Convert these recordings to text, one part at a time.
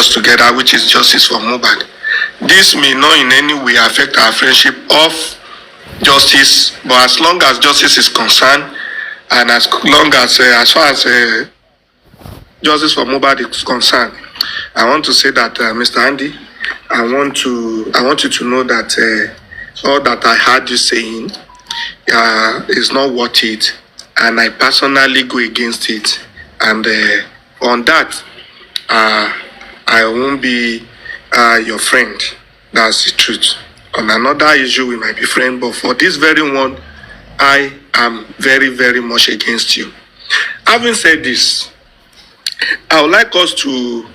us together, which is justice for Mohbad. This may not in any way affect our friendship of justice, but as long as justice is concerned, and as long as far as justice for Mohbad is concerned, I want to say that Mr. Andy, I want you to know that all that I heard you saying is not worth it, and I personally go against it. And on that, I won't be your friend. That's the truth. On another issue, we might be friends, but for this very one, I am very, very much against you. Having said this, I would like us to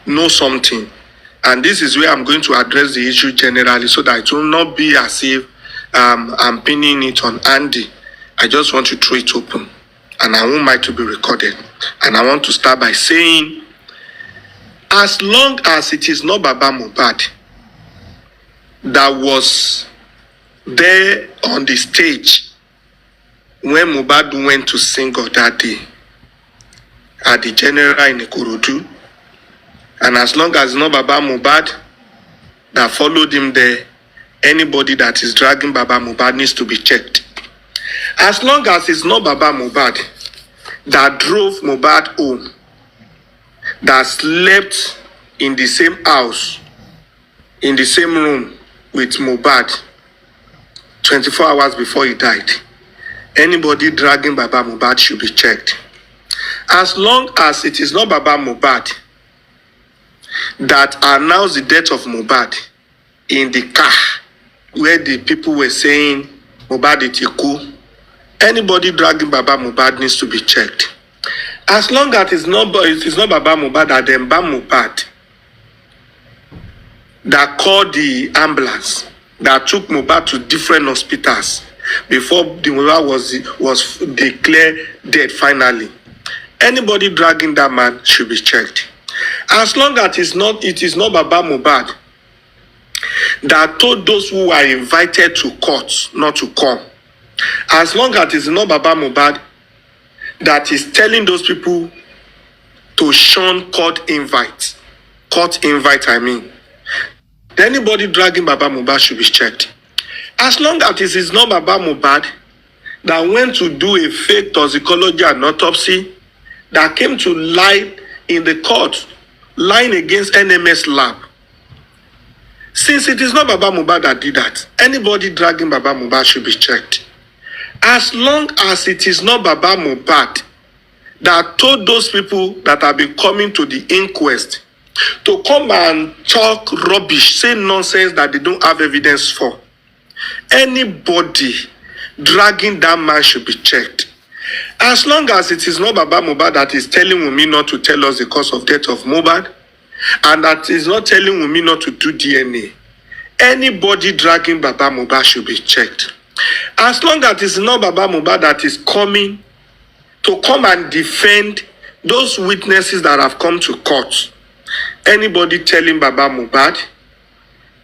know something, and this is where I'm going to address the issue generally, so that it will not be as if I'm pinning it on Andy. I just want to throw it open, and I want mine to be recorded. And I want to start by saying, as long as it is not Baba Mohbad that was there on the stage when Mohbad went to sing on that day at the General in Ikorodu, and as long as not Baba Mohbad that followed him there, anybody that is dragging Baba Mohbad needs to be checked. As long as it's not Baba Mohbad that drove Mohbad home, that slept in the same house, in the same room with Mohbad 24 hours before he died, anybody dragging Baba Mohbad should be checked. As long as it is not Baba Mohbad that announced the death of Mohbad in the car where the people were saying Mohbad itiku, anybody dragging Baba Mohbad needs to be checked. As long as it is not Baba Mohbad that then Mohbad that called the ambulance, that took Mohbad to different hospitals before the Mohbad was declared dead finally, anybody dragging that man should be checked. As long as it is not Baba Mohbad that told those who are invited to court not to come. As long as it is not Baba Mohbad that is telling those people to shun court invite, I mean, anybody dragging Baba Mohbad should be checked. As long as it is not Baba Mohbad that went to do a fake toxicology and autopsy, that came to lie in the court, lying against NMS lab. Since it is not Baba Mohbad that did that, anybody dragging Baba Mohbad should be checked. As long as it is not Baba Mohbad that told those people that have been coming to the inquest to come and talk rubbish, say nonsense that they don't have evidence for, anybody dragging that man should be checked. As long as it is not Baba Mohbad that is telling Wunmi not to tell us the cause of death of Mohbad, and that is not telling Wunmi not to do DNA, anybody dragging Baba Mohbad should be checked. As long as it is not Baba Mohbad that is coming to come and defend those witnesses that have come to court, anybody telling Baba Mohbad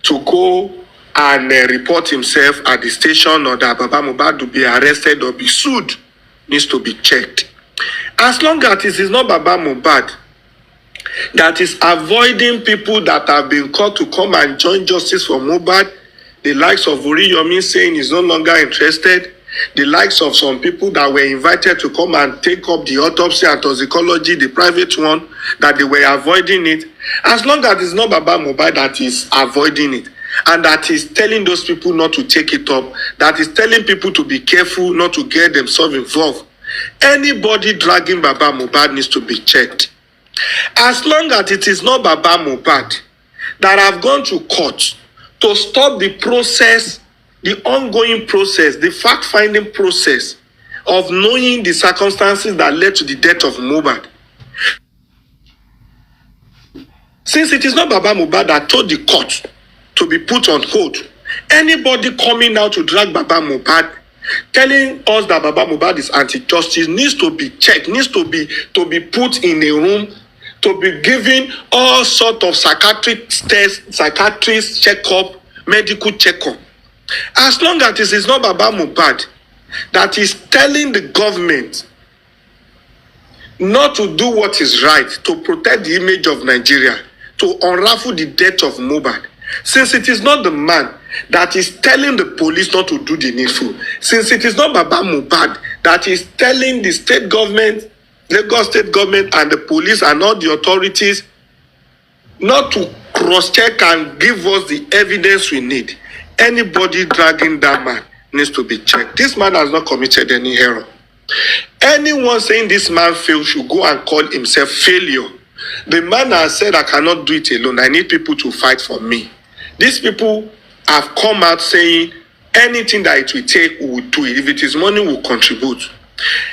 to go and report himself at the station, or that Baba Mohbad to be arrested or be sued, needs to be checked. As long as it is not Baba Mohbad that is avoiding people that have been called to come and join justice for Mohbad, the likes of Uriyomi saying he's no longer interested, the likes of some people that were invited to come and take up the autopsy and toxicology, the private one, that they were avoiding it. As long as it's not Baba Mohbad that is avoiding it, and that is telling those people not to take it up, that is telling people to be careful not to get themselves involved, anybody dragging Baba Mohbad needs to be checked. As long as it is not Baba Mohbad that have gone to court to stop the process, the ongoing process, the fact-finding process of knowing the circumstances that led to the death of Mohbad. Since it is not Baba Mohbad that told the court to be put on hold, anybody coming out to drag Baba Mohbad, telling us that Baba Mohbad is anti-justice, needs to be checked, needs to be put in a room, to be given all sort of psychiatric tests, psychiatrist checkup, medical checkup. As long as it is not Baba Mohbad that is telling the government not to do what is right to protect the image of Nigeria, to unravel the death of Mohbad. Since it is not the man that is telling the police not to do the needful, since it is not Baba Mohbad that is telling the state government, Lagos state government and the police and all the authorities not to cross-check and give us the evidence we need, anybody dragging that man needs to be checked. This man has not committed any error. Anyone saying this man failed should go and call himself failure. The man has said, I cannot do it alone. I need people to fight for me. These people have come out saying anything that it will take, we will do it. If it is money, we will contribute.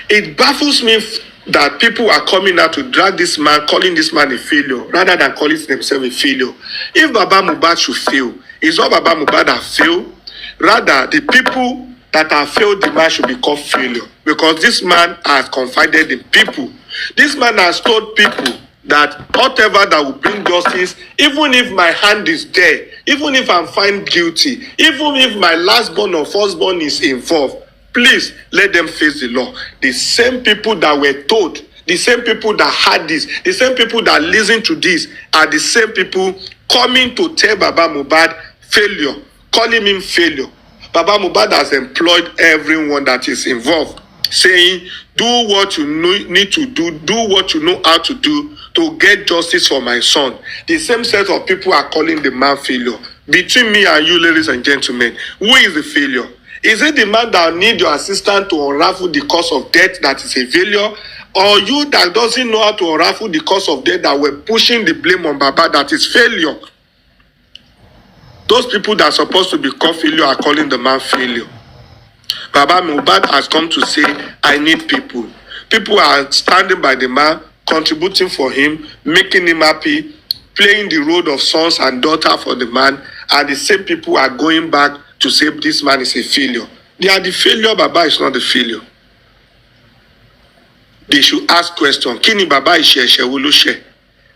It baffles me that people are coming out to drag this man, calling this man a failure, rather than calling themselves a failure. If Baba Mohbad should fail, it's not Baba Mohbad that failed. Rather, the people that have failed the man should be called failure. Because this man has confided in people. This man has told people that whatever that will bring justice, even if my hand is there, even if I'm found guilty, even if my lastborn or firstborn is involved, please let them face the law. The same people that were told, the same people that had this, the same people that listened to this are the same people coming to tell Baba Mohbad failure, calling him failure. Baba Mohbad has employed everyone that is involved, saying, do what you need to do what you know how to do to get justice for my son. The same set of people are calling the man failure. Between me and you, ladies and gentlemen, who is the failure? Is it the man that need your assistance to unravel the cause of death that is a failure? Or you that doesn't know how to unravel the cause of death that were pushing the blame on Baba that is failure? Those people that are supposed to be called failure are calling the man failure. Baba Mohbad has come to say, I need people. People are standing by the man, contributing for him, making him happy, playing the role of sons and daughter for the man, and the same people are going back to say this man is a failure. They are the failure, Baba is not the failure. They should ask question. Kini Baba ìṣẹ̀ṣẹ̀ wo ló ṣẹ̀?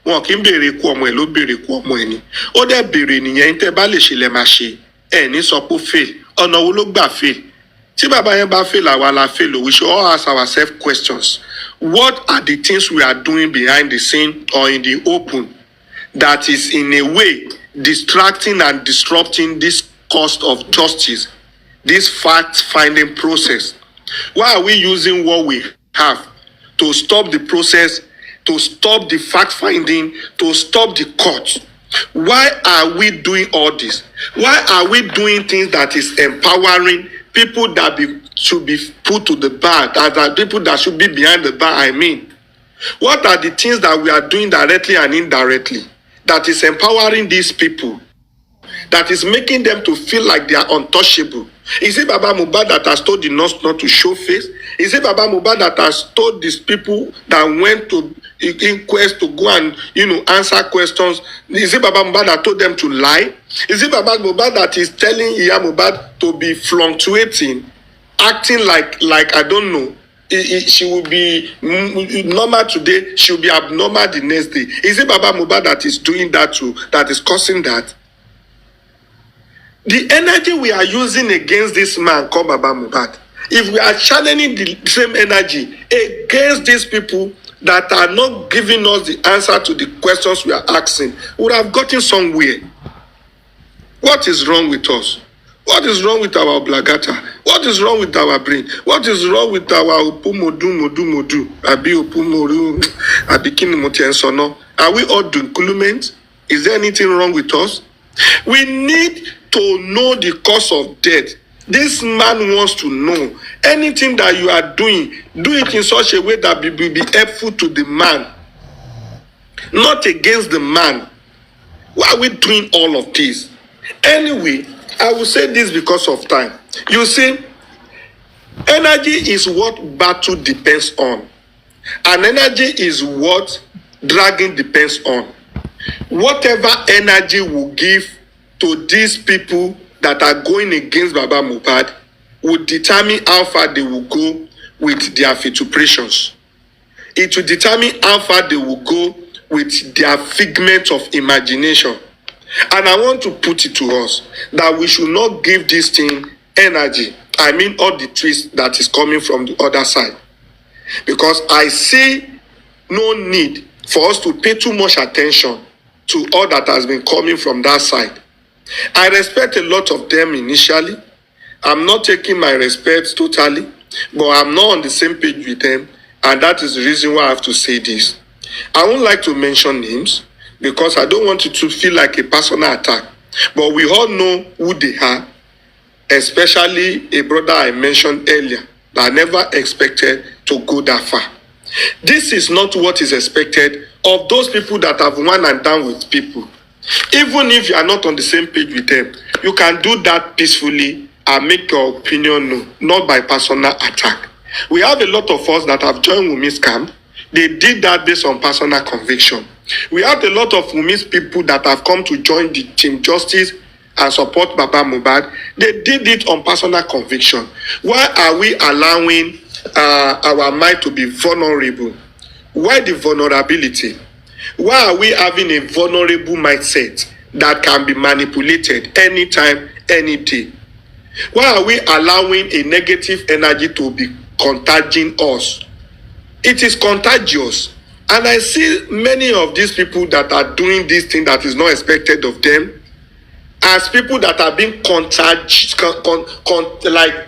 Wọn kì í béèrè ikú ọmọ ẹ̀ ló béèrè ikú ọmọ ẹ̀ ni. Ó dẹ̀ béèrè nìyẹn tẹ́ bá lè ṣe lẹ máa ṣe. Ẹ ní sọ pé fail. Ọ̀nà wo ló gbà fail? Tí Baba yẹn bá fail àwa la fail. We should all ask ourselves questions. What are the things we are doing behind the scene or in the open that is in a way distracting and disrupting this course of justice, this fact-finding process? Why are we using what we have to stop the process, to stop the fact-finding, to stop the court? Why are we doing all this? Why are we doing things that is empowering people that should be put to the bar, that are people that should be behind the bar, I mean? What are the things that we are doing directly and indirectly that is empowering these people, that is making them to feel like they are untouchable? Is it Baba Mohbad that has told the nurse not to show face? Is it Baba Mohbad that has told these people that went to inquest to go and, answer questions? Is it Baba Mohbad that told them to lie? Is it Baba Mohbad that is telling Iya Mohbad to be fluctuating, acting like I don't know, she will be normal today, she will be abnormal the next day? Is it Baba Mohbad that is doing that too, that is causing that? The energy we are using against this man called Baba Mohbad, if we are channeling the same energy against these people that are not giving us the answer to the questions we are asking, we would have gotten somewhere. What is wrong with us? What is wrong with our oblagata? What is wrong with our brain? What is wrong with our modu? Abi opumodu, abikini motiensono? Are we all doing inclement? Is there anything wrong with us? We need to know the cause of death. This man wants to know. Anything that you are doing, do it in such a way that will be helpful to the man, not against the man. Why are we doing all of this? Anyway, I will say this because of time. You see, energy is what battle depends on. And energy is what dragging depends on. Whatever energy will give to these people that are going against Baba Mohbad will determine how far they will go with their vituperations. It will determine how far they will go with their figment of imagination. And I want to put it to us that we should not give this thing energy. I mean all the twist that is coming from the other side. Because I see no need for us to pay too much attention to all that has been coming from that side. I respect a lot of them initially. I'm not taking my respect totally, but I'm not on the same page with them, and that is the reason why I have to say this. I won't like to mention names because I don't want it to feel like a personal attack, but we all know who they are, especially a brother I mentioned earlier that I never expected to go that far. This is not what is expected of those people that have won and done with people. Even if you are not on the same page with them, you can do that peacefully and make your opinion known, not by personal attack. We have a lot of us that have joined Wunmi's camp. They did that based on personal conviction. We have a lot of Wunmi's people that have come to join the Team Justice and support Baba Mohbad. They did it on personal conviction. Why are we allowing our mind to be vulnerable? Why the vulnerability? Why are we having a vulnerable mindset that can be manipulated anytime, any day? Why are we allowing a negative energy to be contaging us? It is contagious. And I see many of these people that are doing this thing that is not expected of them as people that are being contagious, like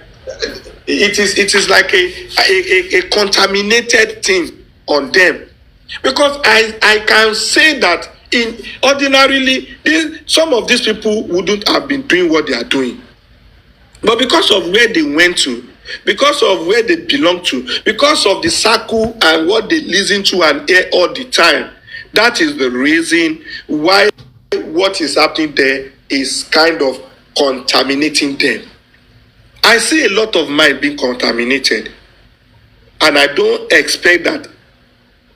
it is like a contaminated thing on them. Because I can say that in ordinarily, some of these people wouldn't have been doing what they are doing. But because of where they went to, because of where they belong to, because of the circle and what they listen to and hear all the time, that is the reason why what is happening there is kind of contaminating them. I see a lot of mind being contaminated, and I don't expect that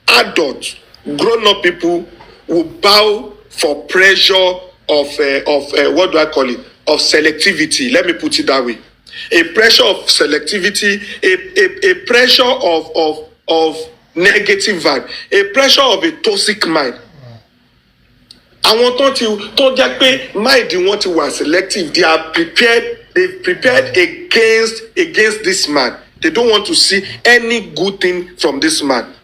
adults, grown-up people will bow for pressure of what do I call it? Of selectivity. Let me put it that way. A pressure of selectivity, a pressure of negative vibe, a pressure of a toxic mind. Àwọn tó jẹ́ pé mind wọn ti wà selective. They are prepared. They've prepared against this man. They don't want to see any good thing from this man.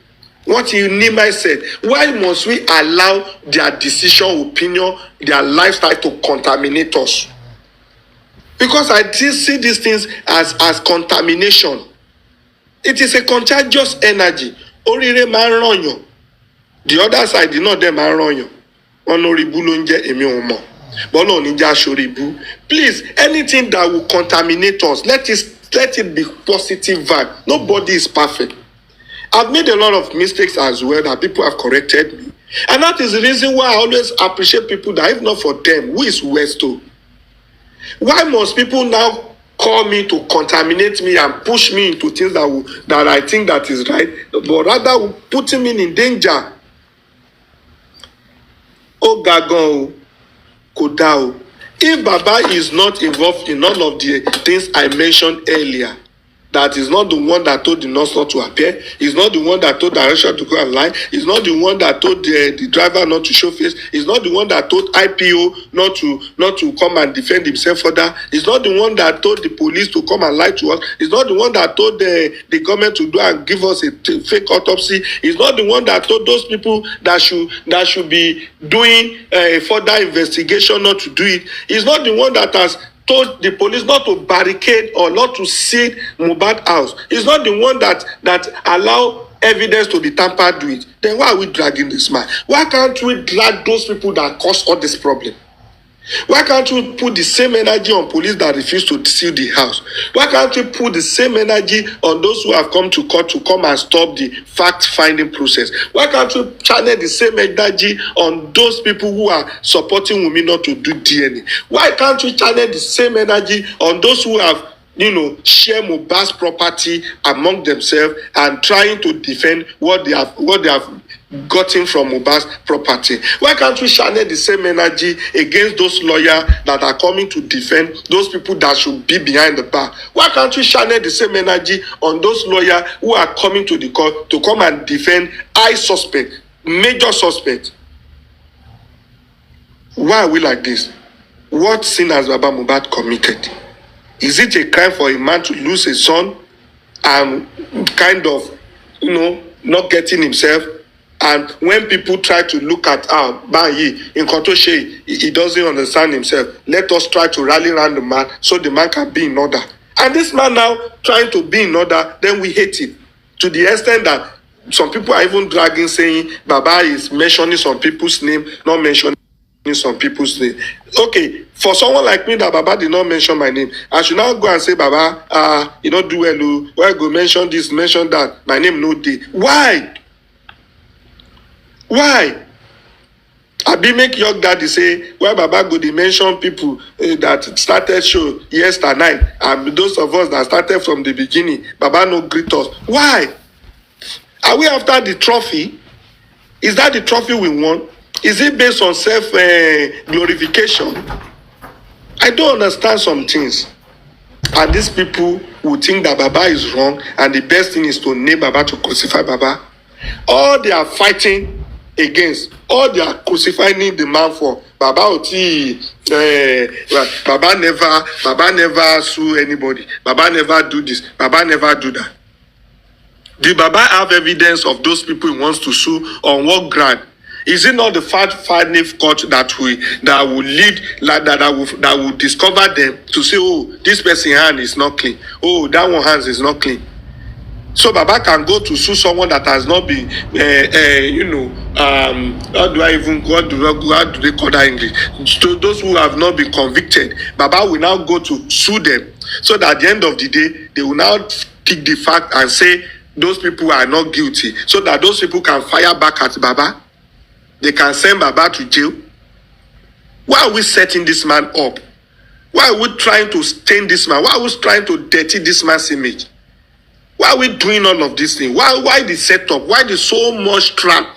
What Nima said, why must we allow their decision, opinion, their lifestyle to contaminate us? Because I see these things as contamination. It is a contagious energy. Orire máa ń rànyàn. The other side, you know them máa ń rànyàn. Honorable ló ń jẹ́ èmi ò mọ̀. Bọ́lá ò ní já ṣoríbú. Please, anything that will contaminate us, let it be positive vibe. Nobody is perfect. I've made a lot of mistakes as well that people have corrected me. And that is the reason why I always appreciate people that if not for them, who is Westo? Why must people now call me to contaminate me and push me into things that I think that is right, but rather putting me in danger? Oh, Gagon, Kodao. If Baba is not involved in all of the things I mentioned earlier, that is not the one that told the nurse not to appear. He's not the one that told the direction to go and lie. He's not the one that told the driver not to show face. He's not the one that told IPO not to come and defend himself further. He's not the one that told the police to come and lie to us. He's not the one that told the government to do and give us a fake autopsy. He's not the one that told those people that should be doing a further investigation not to do it. He's not the one that has told the police not to barricade or not to seal Mohbad house. He's not the one that allow evidence to be tampered with. Then why are we dragging this man? Why can't we drag those people that cause all this problem? Why can't we put the same energy on police that refuse to seal the house? Why can't we put the same energy on those who have come to court to come and stop the fact-finding process? Why can't we channel the same energy on those people who are supporting Wunmi not to do DNA? Why can't we channel the same energy on those who have, share Mohbad's property among themselves and trying to defend what they have gotten from Mohbad's property? Why can't we channel the same energy against those lawyers that are coming to defend those people that should be behind the bar? Why can't we channel the same energy on those lawyers who are coming to the court to come and defend suspect, major suspect? Why are we like this? What sin has Baba Mohbad committed? Is it a crime for a man to lose a son and kind of, not getting himself And when people try to look at Banyi in Kontoshe, he doesn't understand himself. Let us try to rally around the man so the man can be in order. And this man now trying to be in order, then we hate him. To the extent that some people are even dragging, saying Baba is mentioning some people's name, not mentioning some people's name. Okay, for someone like me that Baba did not mention my name, I should now go and say, Baba, you don't do well. Why go mention this, mention that? My name no day. Why? Why? I be make young daddy say, why Baba go dey mention people that started show yesterday night, and those of us that started from the beginning, Baba no greet us. Why? Are we after the trophy? Is that the trophy we want? Is it based on self glorification? I don't understand some things. And these people who think that Baba is wrong, and the best thing is to nail Baba, to crucify Baba. All they are fighting against, all they are crucifying the man for, Baba Oti, Baba never sue anybody. Baba never do this. Baba never do that. Did Baba have evidence of those people he wants to sue? On what ground? Is it not the final court that will lead, that will discover them to say, oh, this person's hand is not clean. Oh, that one hands is not clean. So Baba can go to sue someone that has not been, how do they call that English? To those who have not been convicted, Baba will now go to sue them. So that at the end of the day, they will now pick the fact and say those people are not guilty. So that those people can fire back at Baba. They can send Baba to jail. Why are we setting this man up? Why are we trying to stain this man? Why are we trying to dirty this man's image? Why are we doing all of these things? Why the setup? Why the so much trap?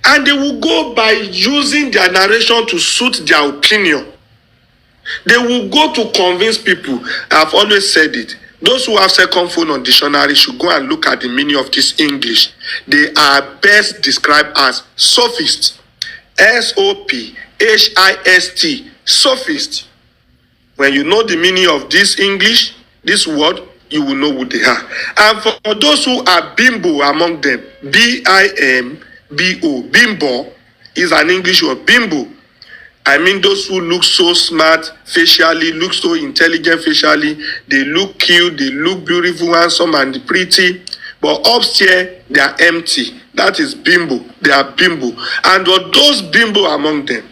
And they will go by using their narration to suit their opinion. They will go to convince people. I've always said it. Those who have second phone on dictionary should go and look at the meaning of this English. They are best described as sophists. SOPHIST. Sophist. When you know the meaning of this English, this word, you will know who they are. And for those who are bimbo among them, BIMBO, bimbo is an English word, bimbo. I mean those who look so smart facially, look so intelligent facially, they look cute, they look beautiful, handsome and pretty, but upstairs they are empty. That is bimbo. They are bimbo. And for those bimbo among them,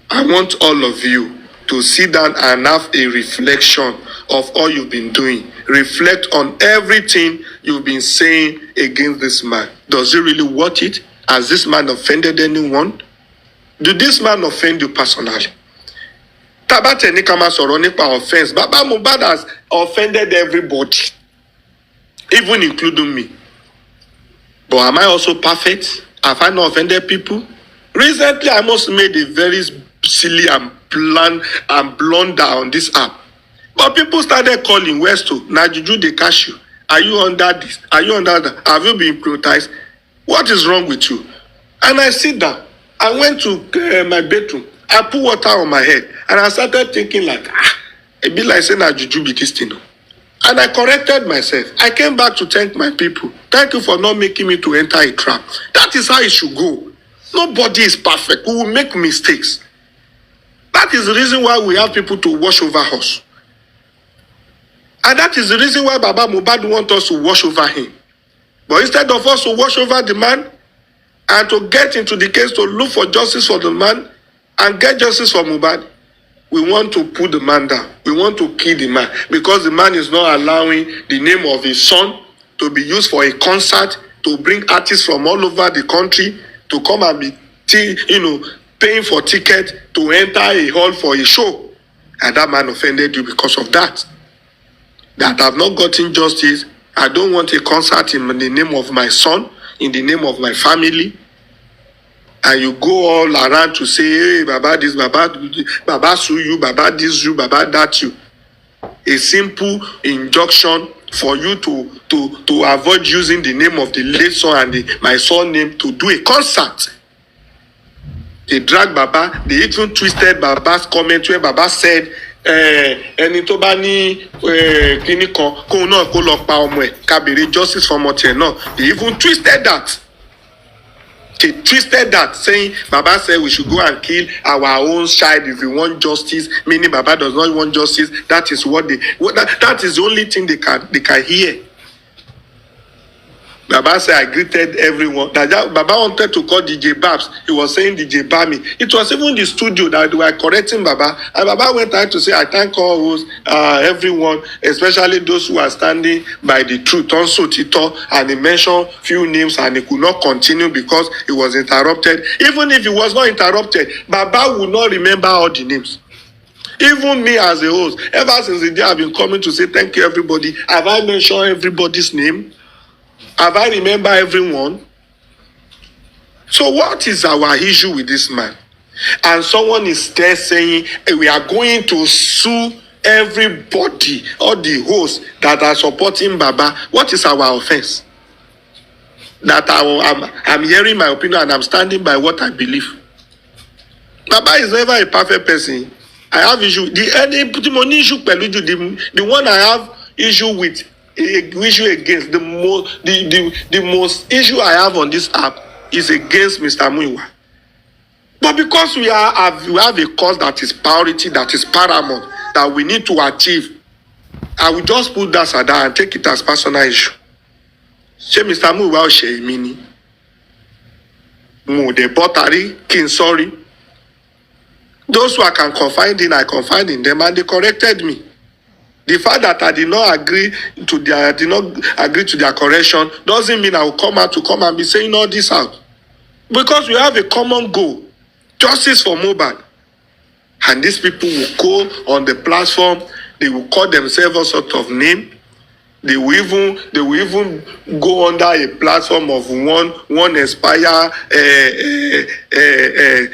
I want all of you to sit down and have a reflection of all you've been doing. Reflect on everything you've been saying against this man. Does it really worth it? Has this man offended anyone? Did this man offend you personally? Tabate Nikama Soronipa offense. Baba Mohbad has offended everybody, even including me. But am I also perfect? Have I not offended people? Recently, I must made a very silly and blunder on this app. But people started calling Westo, Najuju they cash you. Are you under this? Are you under that? Have you been hypnotized? What is wrong with you? And I sit down. I went to my bedroom. I put water on my head. And I started thinking like, it be like saying Najuju be this thing. And I corrected myself. I came back to thank my people. Thank you for not making me to enter a trap. That is how it should go. Nobody is perfect. We will make mistakes. That is the reason why we have people to watch over us. And that is the reason why Baba Mohbad wants us to watch over him. But instead of us to watch over the man and to get into the case to look for justice for the man and get justice for Mohbad, we want to put the man down. We want to kill the man because the man is not allowing the name of his son to be used for a concert, to bring artists from all over the country to come and be, paying for ticket to enter a hall for a show. And that man offended you because of that. That I've not gotten justice. I don't want a concert in the name of my son, in the name of my family. And you go all around to say, hey, Baba this, Baba sue you, Baba this you, Baba that you. A simple injunction for you to avoid using the name of the late son and my son name to do a concert. They dragged Baba. They even twisted Baba's comment where Baba said ẹni tó bá ní kíní kan kóun náà kó lọ pa ọmọ ẹ̀ ká béèrè justice for ọmọ tiẹ̀ náà. They even twisted that. They twisted that, saying Baba said we should go and kill our own child if we want justice, meaning Baba does not want justice. That is what that is the only thing they can hear. Baba said, I greeted everyone. Baba wanted to call DJ Babs. He was saying DJ Bami. It was even the studio that they were correcting Baba. And Baba went out to say, I thank all those, everyone, especially those who are standing by the truth. Also, Tito, and he mentioned few names and he could not continue because he was interrupted. Even if he was not interrupted, Baba would not remember all the names. Even me as a host, ever since the day I've been coming to say thank you everybody, have I mentioned everybody's name? Have I remember everyone? So what is our issue with this man? And someone is there saying, hey, we are going to sue everybody, all the hosts that are supporting Baba. What is our offense? That I'm hearing my opinion and I'm standing by what I believe. Baba is never a perfect person. I have issue. The one I have issue with, issue against, the most issue I have on this app is against Mr. Muiwa. But because we have a cause that is priority, that is paramount, that we need to achieve, I will just put that aside and take it as personal issue. Say Mr. Muiwa Oshe Mini. Mo de botari, kin sorry. Those who I can confide in, I confide in them, and they corrected me. The fact that I did not agree to their correction doesn't mean I will come out to come and be saying all this out. Because we have a common goal, justice for Mohbad. And these people will go on the platform, they will call themselves all sort of name. They will even go under a platform of one Aspire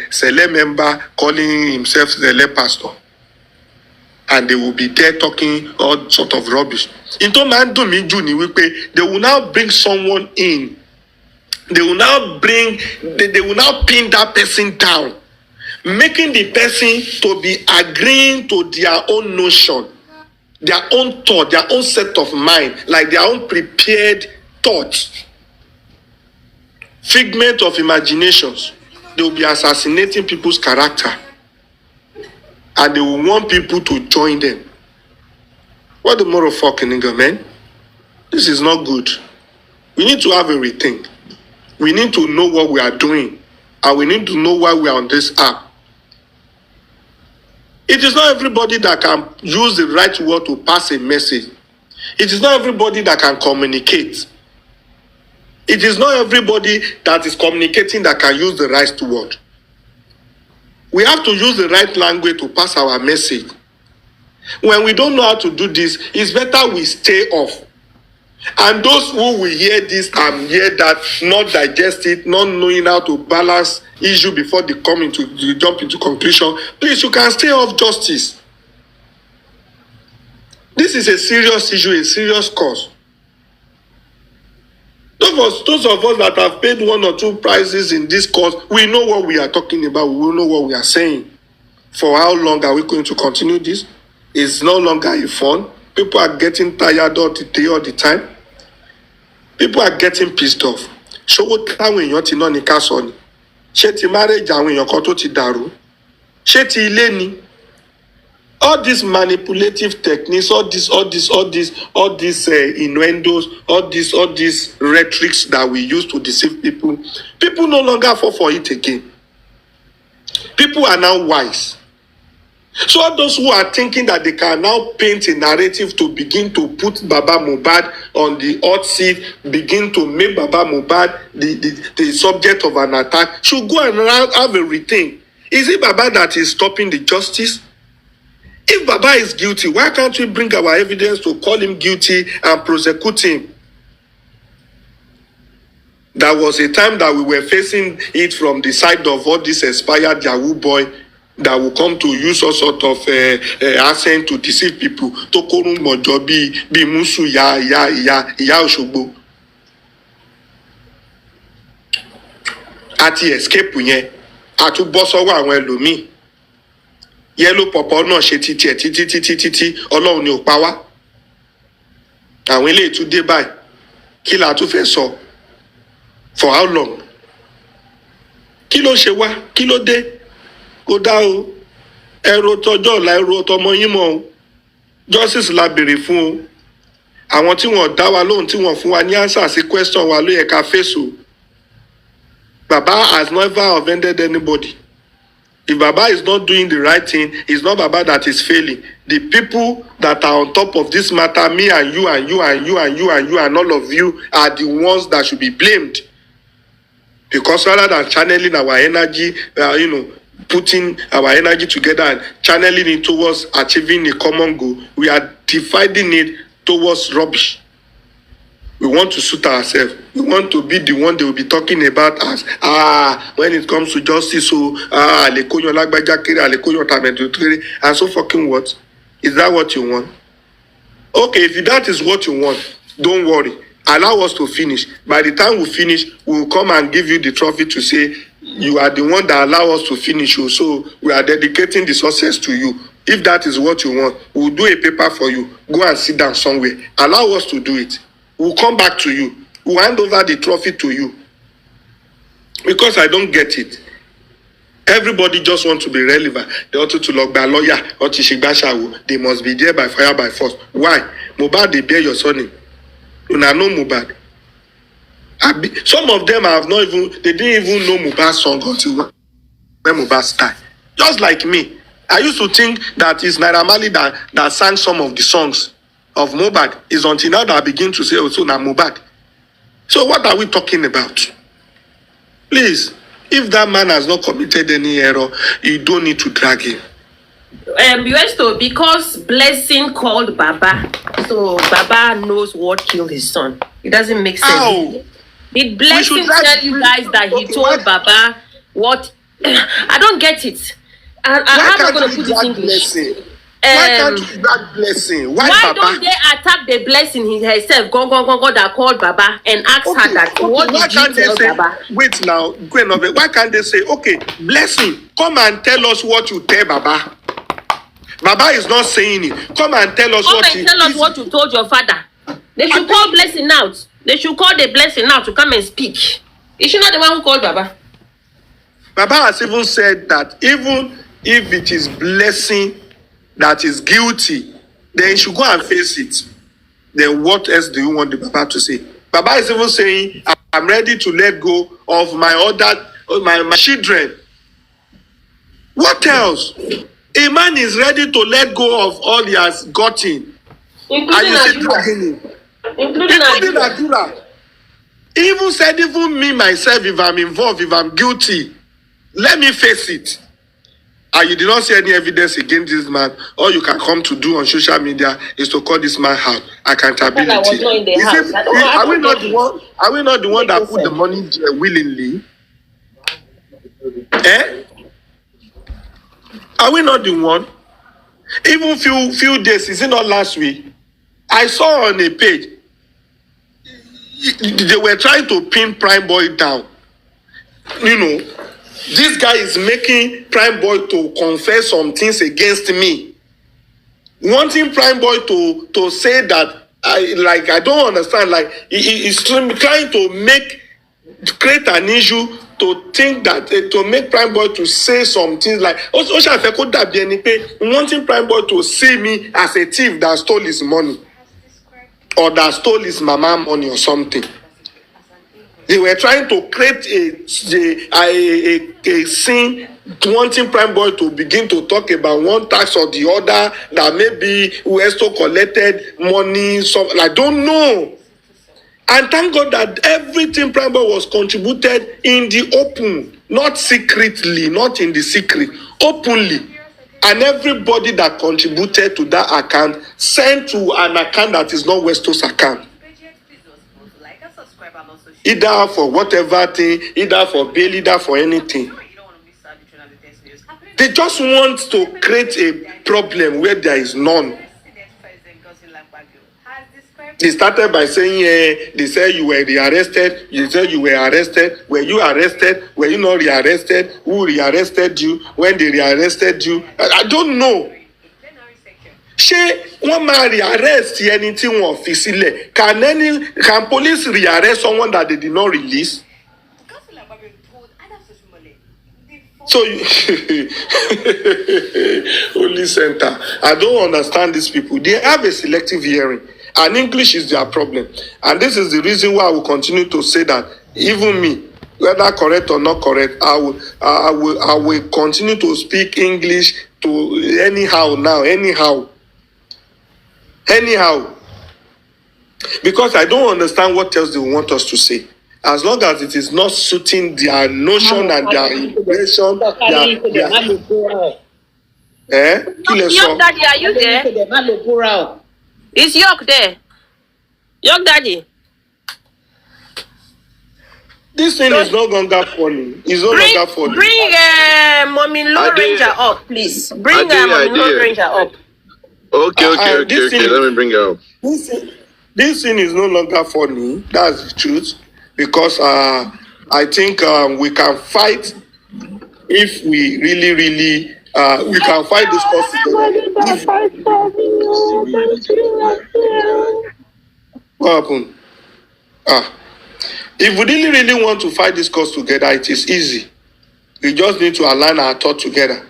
Sele member calling himself Sele pastor. And they will be there talking all sort of rubbish. They will now bring someone in. They will now pin that person down, making the person to be agreeing to their own notion, their own thought, their own set of mind, like their own prepared thoughts, figment of imaginations. They will be assassinating people's character. And they will want people to join them. What the motherfucking nigga, man? This is not good. We need to have a rethink. We need to know what we are doing. And we need to know why we are on this app. It is not everybody that can use the right word to pass a message. It is not everybody that can communicate. It is not everybody that is communicating that can use the right word. We have to use the right language to pass our message. When we don't know how to do this, it's better we stay off. And those who will hear this and hear that, not digest it, not knowing how to balance issue before they jump into conclusion, please, you can stay off justice. This is a serious issue, a serious cause. Those of us that have paid 1 or 2 prizes in this cause, we know what we are talking about. We will know what we are saying. For how long are we going to continue this? It's no longer a fun. People are getting tired all the time. People are getting pissed off. So what táwọn èèyàn ti ná ní ká sọ ni? Ṣé ti marriage àwọn èèyàn kan tó ti dàrú? Ṣé ti ilé ni? All these manipulative techniques, all these innuendos, all these rhetorics that we use to deceive people, people no longer fall for it again. People are now wise. So all those who are thinking that they can now paint a narrative to begin to put Baba Mohbad on the hot seat, begin to make Baba Mohbad the subject of an attack, should go and have a rethink. Is it Baba that is stopping the justice? If Baba is guilty, why can't we bring our evidence to call him guilty and prosecute him? There was a time that we were facing it from the side of all this expired Yahoo boy that will come to use all sort of accent to deceive people. Tokorun mojo bi musu ya Òṣogbo. Àti escape yẹn, àtúbọ̀ sọ́wọ́ àwọn ẹlòmíì. Yellow pọ̀pọ̀ náà ṣe títí ẹ̀ títí Ọlọ́run ni ò pa wá. Àwọn eléyìí tún dé báyìí. Kí la tún fẹ́ sọ? For how long? Kí ló ṣe wá? Kí ló dé? Kò dá o. Ẹ̀rọ tọjọ́ ọ̀la ẹ̀rọ tọmọ yín mọ́ o. Justice la béèrè fún o. Àwọn tí wọ́n dá wa lóhùn tí wọ́n fún wa ní answer sí question wa ló yẹ ká face o. Baba has never offended anybody. If Baba is not doing the right thing, it's not Baba that is failing. The people that are on top of this matter, me and you and you and you and you and you and all of you, are the ones that should be blamed. Because rather than channeling our energy, putting our energy together and channeling it towards achieving a common goal, we are dividing it towards rubbish. We want to suit ourselves. We want to be the one they will be talking about as when it comes to justice. So and so fucking what? Is that what you want? Okay, if that is what you want, don't worry. Allow us to finish. By the time we finish, we will come and give you the trophy to say you are the one that allow us to finish. So we are dedicating the success to you. If that is what you want, we'll do a paper for you. Go and sit down somewhere. Allow us to do it. We'll come back to you. We'll hand over the trophy to you. Because I don't get it. Everybody just wants to be relevant. They want to look by lawyer or Tishibashawu. They must be there by fire by force. Why? Mohbad, they bear your son. You know Mohbad. Some of them have not even, they didn't even know Mohbad's song until when Mohbad died. Just like me. I used to think that it's Naira Marley that sang some of the songs of Mohbad. Is until now that I begin to say, oh, so now Mohbad. So what are we talking about? Please, if that man has not committed any error, you don't need to drag him. Westo, because Blessing called Baba, so Baba knows what killed his son. It doesn't make sense. How? Did Blessing tell you guys that he told Baba what? I don't get it. I'm not going to put this in English. Why can't you drag Blessing? Why don't they attack the Blessing herself? Go that called Baba and ask her that what did you tell Baba? Wait now, why can't they say, okay, Blessing, come and tell us what you tell Baba? Baba is not saying it. Come and tell us what you told your father. They should call Blessing out. They should call the Blessing out to come and speak. Is she not the one who called Baba? Baba has even said that even if it is Blessing that is guilty, then you should go and face it. Then what else do you want the Baba to say? Baba is even saying, I'm ready to let go of my children. What else? A man is ready to let go of all he has gotten. Including Adura. Including Adura. He even said, even me, myself, if I'm involved, if I'm guilty, let me face it. And you did not see any evidence against this man. All you can come to do on social media is to call this man out. Accountability. I was not in the house. Are we not the one that put the money there willingly? Are we not the one? Even few days, is it not last week? I saw on a page, they were trying to pin Prime Boy down. This guy is making Prime Boy to confess some things against me. Wanting Prime Boy to say that, I don't understand. Like, he's trying to create an issue to think that, to make Prime Boy to say some things like, wanting Prime Boy to see me as a thief that stole his money. Or that stole his mama money or something. They were trying to create a scene, wanting Prime Boy to begin to talk about one tax or the other, that maybe Westo collected money, I don't know. And thank God that everything Prime Boy was contributed in the open, not secretly, not in the secret, openly. And everybody that contributed to that account sent to an account that is not Westo's account. Either for whatever thing, either for bail, either for anything. They just want to create a problem where there is none. They started by saying, they said you were rearrested. You said you were arrested. Were you arrested? Were you not rearrested? Who rearrested you? When they rearrested you? I don't know. Ṣé wọ́n máa rearrest ẹni tí wọ́n fi sílẹ̀? Can police rearrest someone that they did not release? So, Holy Center, I don't understand these people. They have a selective hearing, and English is their problem. And this is the reason why I will continue to say that even me, whether correct or not correct, I will continue to speak English to anyhow now, anyhow, because I don't understand what else they want us to say. As long as it is not suiting their notion and their impression, York Daddy, are you there? Is York there? York Daddy. This thing is no longer funny. It's no longer funny. Bring Mommy Low Ranger up, please. Bring Mommy Low Ranger up. Okay. Let me bring her up. This thing is no longer funny. That's the truth. Because I think we can fight if we really, we can fight this cause together. What happened? If we really want to fight this cause together, it is easy. We just need to align our thoughts together.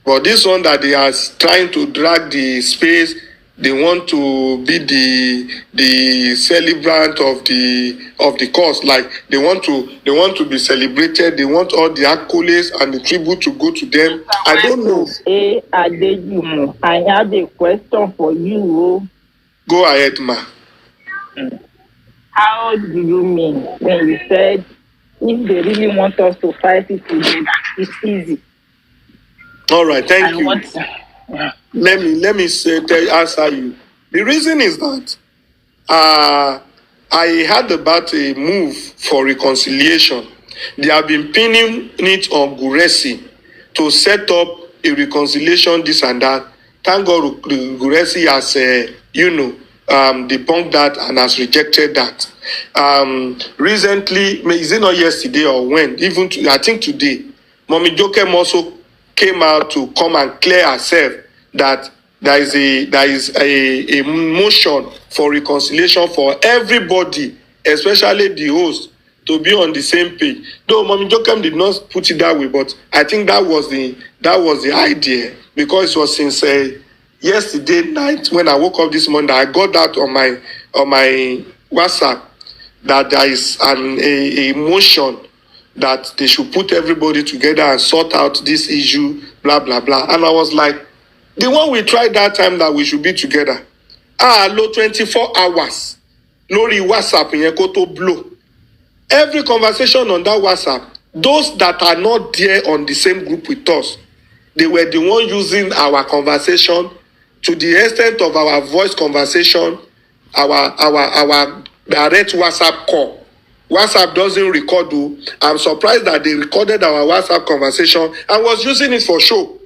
But this one that they are trying to drag the space, they want to be the celebrant of the cause. Like they want to be celebrated. They want all the accolades and the tribute to go to them. I don't know. Hey, Adejumo, I have a question for you. Go ahead, ma. How do you mean when you said if they really want us to fight it together, it's easy? All right, thank you. Let me answer you. The reason is that I heard about a move for reconciliation. They have been pinning it on Guresi to set up a reconciliation, this and that. Thank God Guresi has, debunked that and has rejected that. Recently, is it not yesterday or when? Even I think today, Mommy Jokem also came out to come and clear herself that there is a motion for reconciliation for everybody, especially the host, to be on the same page. Though Mommy Jokem did not put it that way, but I think that was the idea, because it was since yesterday night when I woke up this morning, I got that on my WhatsApp that there is a motion that they should put everybody together and sort out this issue, blah, blah, blah. And I was like, the one we tried that time that we should be together. Low 24 hours. Lori WhatsApp in Yekoto blow. Every conversation on that WhatsApp, those that are not there on the same group with us, they were the one using our conversation to the extent of our voice conversation, our direct WhatsApp call. WhatsApp doesn't record. I'm surprised that they recorded our WhatsApp conversation and was using it for show.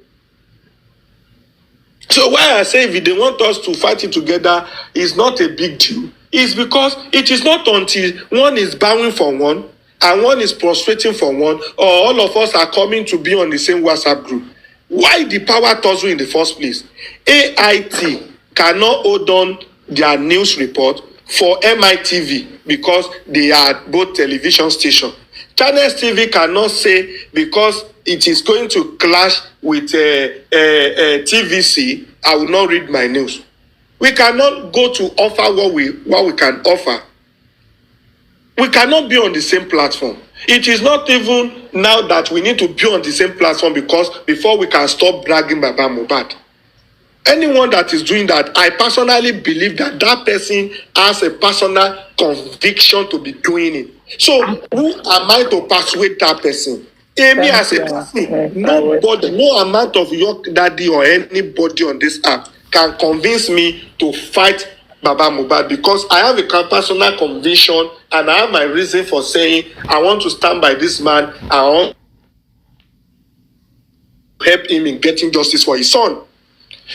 So why I say if they want us to fight it together is not a big deal. It's because it is not until one is bowing for one and one is prostrating for one, or all of us are coming to be on the same WhatsApp group. Why the power tussle in the first place? AIT cannot hold on their news report for MITV because they are both television stations. Channels TV cannot say because it is going to clash with TVC, I will not read my news. We cannot go to offer what we can offer. We cannot be on the same platform. It is not even now that we need to be on the same platform because before we can stop bragging Baba Mohbad. Anyone that is doing that, I personally believe that person has a personal conviction to be doing it. So who am I to persuade that person? Amy as a person, nobody, no amount of York Daddy or anybody on this app can convince me to fight Baba Mohbad, because I have a personal conviction and I have my reason for saying I want to stand by this man. I want to help him in getting justice for his son,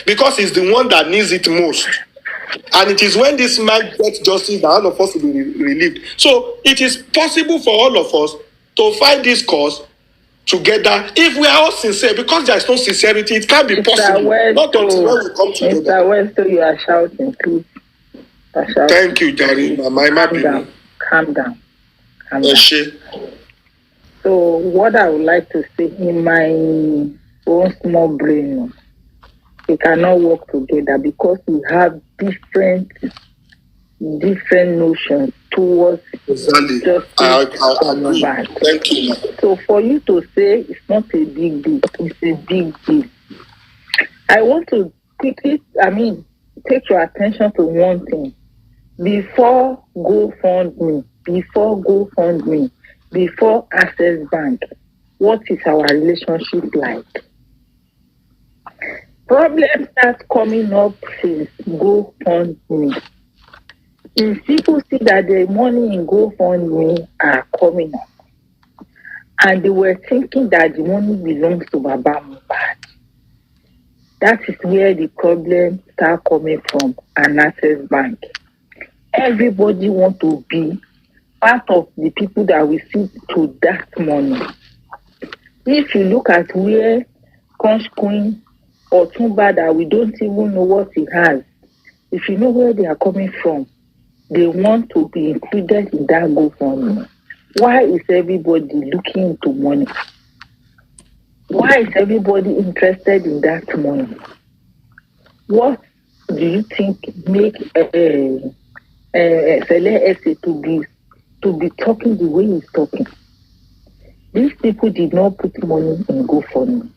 because he's the one that needs it most. And it is when this man gets justice that all of us will be relieved. So it is possible for all of us to fight this cause together if we are all sincere, because there is no sincerity, it can't be possible. Not until when we come together. Mr. Westo, you are shouting, please. Thank you, Jari. Calm down. So what I would like to say in my own small brain, we cannot work together because we have different notions towards justice. I agree. Thank you. So for you to say it's not a big deal, it's a big deal. I want to quickly, take your attention to one thing. Before GoFundMe, before Access Bank, what is our relationship like? Problems start coming up since GoFundMe. If people see that the money in GoFundMe are coming up, and they were thinking that the money belongs to Baba Mohbad, that is where the problem start coming from, and Access Bank. Everybody want to be part of the people that will see to that money. If you look at where Conch Queen or Tumba, that we don't even know what he has, if you know where they are coming from, they want to be included in that GoFundMe. Why is everybody looking into money? Why is everybody interested in that money? What do you think make Sele Ese to be talking the way he's talking? These people did not put money in GoFundMe.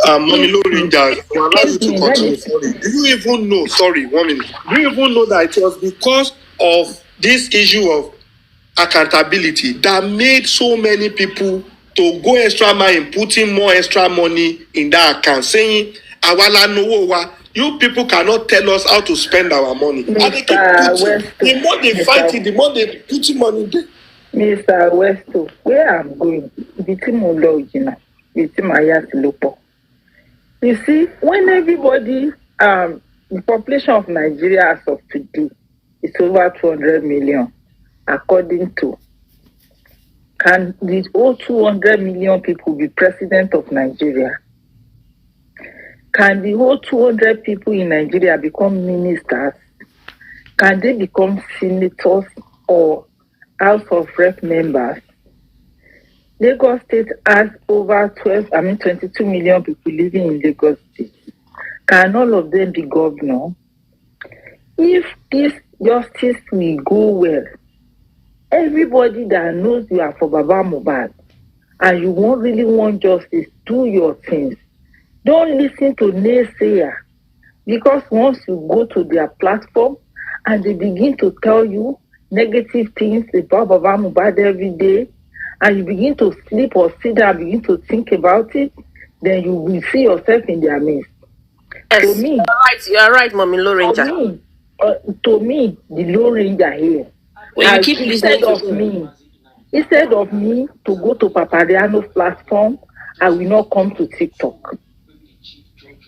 Mommy Lorinja, allow you to continue. Sorry. Do you even know? Sorry, 1 minute. Do you even know that it was because of this issue of accountability that made so many people to go extra mile in putting more extra money in that account, saying, "Awala no wa." You people cannot tell us how to spend our money. And they keep putting, the more they fight it, the more they put money there. Mr. Westo, where I'm going, you see, when everybody, the population of Nigeria as of today is over 200 million, according to, can these all 200 million people be president of Nigeria? Can the whole 200 people in Nigeria become ministers? Can they become senators or House of Rep members? Lagos State has over 22 million people living in Lagos State. Can all of them be governor? If this justice will go well, everybody that knows you are for Baba Mohbad and you won't really want justice, do your things. Don't listen to naysayer, because once you go to their platform and they begin to tell you negative things about Baba Mohbad every day, and you begin to sleep or sit down, begin to think about it, then you will see yourself in their midst. Yes, to me, you are right, Mommy Low Ranger. To me, the Low Ranger here, well, you keep listening instead of me to go to Papariano's platform, I will not come to TikTok.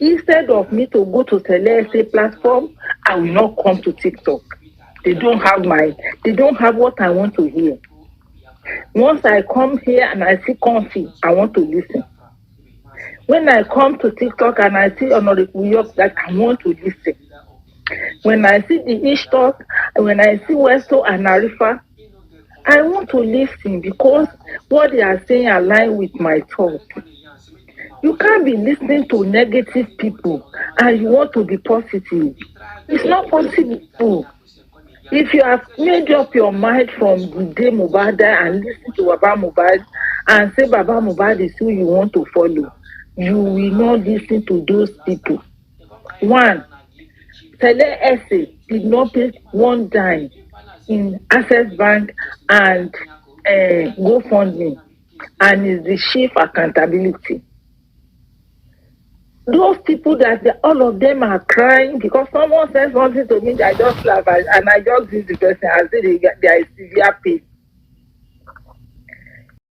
Instead of me to go to Celeste platform, I will not come to TikTok. They don't have what I want to hear. Once I come here and I see Confi, I want to listen. When I come to TikTok and I see Honorable York, that I want to listen. When I see the Ishtalk, when I see Westo and Arifa, I want to listen because what they are saying align with my thoughts. You can't be listening to negative people and you want to be positive. It's not possible. If you have made up your mind from the day Mohbad and listen to Baba Mohbad and say Baba Mohbad is who you want to follow, you will not listen to those people. One, Sele Ese did not pay one dime in Access Bank and GoFundMe, and is the chief accountability. Those people all of them are crying because someone says something to me, I just laugh and I just use the person and say they are severe pain.